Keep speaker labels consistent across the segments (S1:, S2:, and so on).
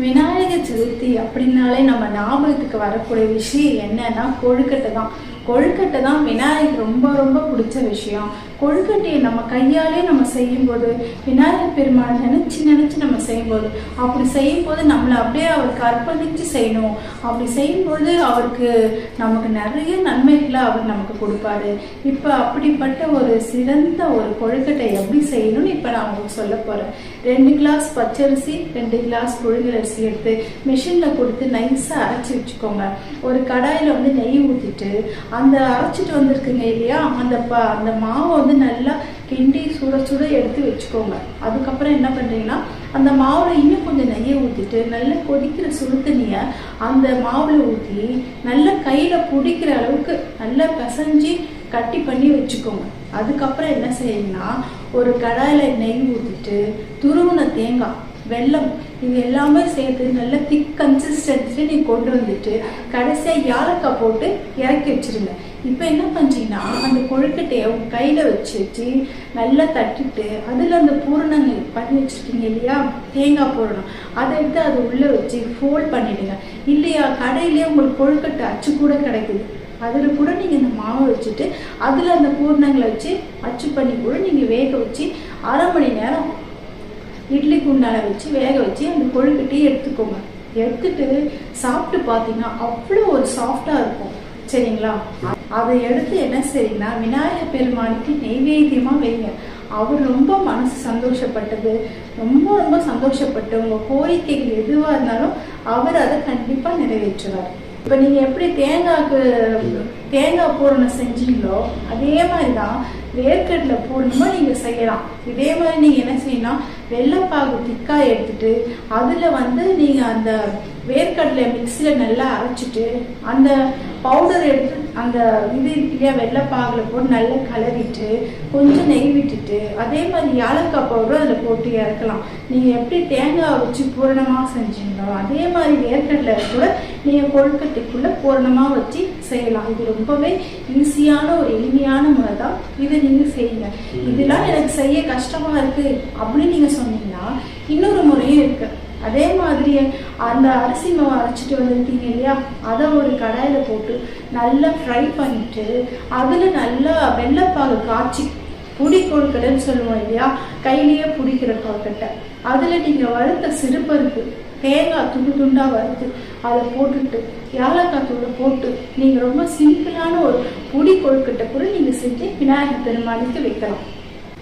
S1: விநாயகர் சதுர்த்தி அப்படின்னாலே நம்ம ஞாபகத்துக்கு வரக்கூடிய விஷயம் என்னன்னா கொழுக்கட்டை தான். கொழுக்கட்டை தான் விநாயகர் ரொம்ப ரொம்ப பிடிச்ச விஷயம். கொழுக்கட்டையை நம்ம கையாலே நம்ம செய்யும்போது விநாயகர் பெருமாள் நினைச்சு நினைச்சு நம்ம செய்யும்போது, அப்படி செய்யும்போது நம்மளை அப்படியே அவருக்கு அர்ப்பணிச்சு செய்யணும். அப்படி செய்யும்போது அவருக்கு நமக்கு நிறைய நன்மைகளை அவர் நமக்கு கொடுப்பாரு. இப்போ அப்படிப்பட்ட ஒரு சிறந்த ஒரு கொழுக்கட்டை எப்படி செய்யணும்னு இப்போ நான் உங்களுக்கு சொல்ல போறேன். 2 கிளாஸ் பச்சரிசி, 2 கிளாஸ் புழுங்கலரிசி எடுத்து மிஷின்ல கொடுத்து நைஸா அரைச்சி வச்சுக்கோங்க. ஒரு கடாயில நெய் ஊற்றிட்டு அந்த அரைச்சிட்டு வந்திருக்குங்க இல்லையா, அந்த மாவை நல்லா கிண்டி சுட சுட எடுத்து வச்சுக்கோங்க. அதுக்கப்புறம் என்ன பண்றீங்கன்னா, அந்த மாவுல இன்னும் கொஞ்சம் நெய்யை ஊற்றிட்டு நல்லா கொதிக்கிற சுடு தண்ணியை அந்த மாவுல ஊற்றி நல்லா கையில பிடிக்கிற அளவுக்கு நல்லா பிசைஞ்சு கட்டி பண்ணி வச்சுக்கோங்க. அதுக்கப்புறம் என்ன செய்யணும்னா, ஒரு கடாயில நெய் ஊற்றிட்டு துருவின தேங்காய், வெல்லம் இது எல்லாமே சேர்த்து நல்ல திக் கன்சிஸ்டன்சில நீ கொண்டு வந்துட்டு கடைசியா ஏலக்காய் போட்டு இறக்கி வச்சிருங்க. இப்போ என்ன பண்றீங்கன்னா, அந்த கொழுக்கட்டையை உங்க கையில வச்சு நல்லா தட்டிட்டு அதுல அந்த பூரணங்கள் பண்ணி வச்சிருக்கீங்க இல்லையா, தேங்காய் பூரணம், அதை எடுத்து அது உள்ள வச்சு ஃபோல்ட் பண்ணிடுங்க. இல்லையா கடையிலேயே உங்களுக்கு கொழுக்கட்டை அச்சு கூட கிடைக்குது, அதில் கூட நீங்கள் இந்த மாவை வச்சுட்டு அதில் அந்த பூர்ணங்களை வச்சு அச்சு பண்ணி கூட நீங்கள் வேக வச்சு 1/2 மணி நேரம் இட்லி குண்டால வச்சு வேக வச்சு அந்த கொழுக்கட்டையை எடுத்துக்கோங்க. எடுத்துட்டு சாப்பிட்டு பார்த்தீங்கன்னா அவ்வளோ ஒரு சாஃப்டாக இருக்கும். சரிங்களா? அதை எடுத்து என்ன செய்யுங்கன்னா, விநாயகர் பெருமானுக்கு நெய்வேத்தியமாக வைங்க. அவர் ரொம்ப மனசு சந்தோஷப்பட்டது, ரொம்ப ரொம்ப சந்தோஷப்பட்டு உங்கள் கோரிக்கைகள் எதுவாக இருந்தாலும் அவர் அதை கண்டிப்பாக நிறைவேற்றுவார். இப்போ நீங்கள் எப்படி தேங்காய் பூரணம் செஞ்சீங்களோ அதே மாதிரி தான் வேர்க்கடலை பூரணமாக நீங்கள் செய்யலாம். இதே மாதிரி நீங்கள் என்ன செய்யணும், வெள்ளைப்பாகு திக்காய் எடுத்துட்டு அதில் நீங்கள் அந்த வேர்க்கடலை மிக்சியில் நல்லா அரைச்சிட்டு அந்த பவுடர் எடுத்து அந்த இல்லையா வெள்ளைப்பாகில் போட்டு நல்லா கலரிட்டு கொஞ்சம் நெய் விட்டுட்டு அதே மாதிரி ஏலக்காய் பவுடரும் அதில் போட்டு இறக்கலாம். நீங்கள் எப்படி தேங்காய் வச்சு பூரணமாக செஞ்சீங்களோ அதே மாதிரி வேர்க்கடலை கூட நீங்கள் கொழுக்கட்டைக்குள்ளே பூரணமாக வச்சு செய்யலாம். இது ரொம்பவே ஈஸியான ஒரு எளிமையான முறை தான். இதை நீங்கள் செய்யுங்க. இதெல்லாம் எனக்கு செய்ய கஷ்டமாக இருக்குது அப்படின்னு நீங்கள் சொன்னீங்கன்னா இன்னொரு முறையும் இருக்குது. அதே மாதிரி அந்த அரிசி மாவு அரைச்சிட்டு வந்துருக்கீங்க இல்லையா, அதை ஒரு கடாயில் போட்டு நல்லா ஃப்ரை பண்ணிட்டு அதில் நல்லா வெள்ளைப்பாகு காய்ச்சி புடி கொழுக்கட்டைன்னு சொல்லுவோம் இல்லையா, கையிலேயே பிடிக்கிற கொழுக்கட்டை, அதில் நீங்கள் வறுத்த சிறுபருப்பு தேங்காய் துண்டு துண்டாக வறுத்து அதை போட்டுட்டு ஏலக்காய் தூளை போட்டு நீங்கள் ரொம்ப சிம்பிளான ஒரு புடி கொழுக்கட்டை கூட நீங்கள் செஞ்சு விநாயகர் பெருமானுக்கு வைக்கலாம்.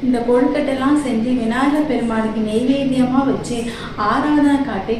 S1: இந்த கொழுக்கட்டைலாம் செஞ்சு விநாயகர் பெருமானுக்கு நெய்வேத்தியமாக வச்சு ஆராதனை காட்டி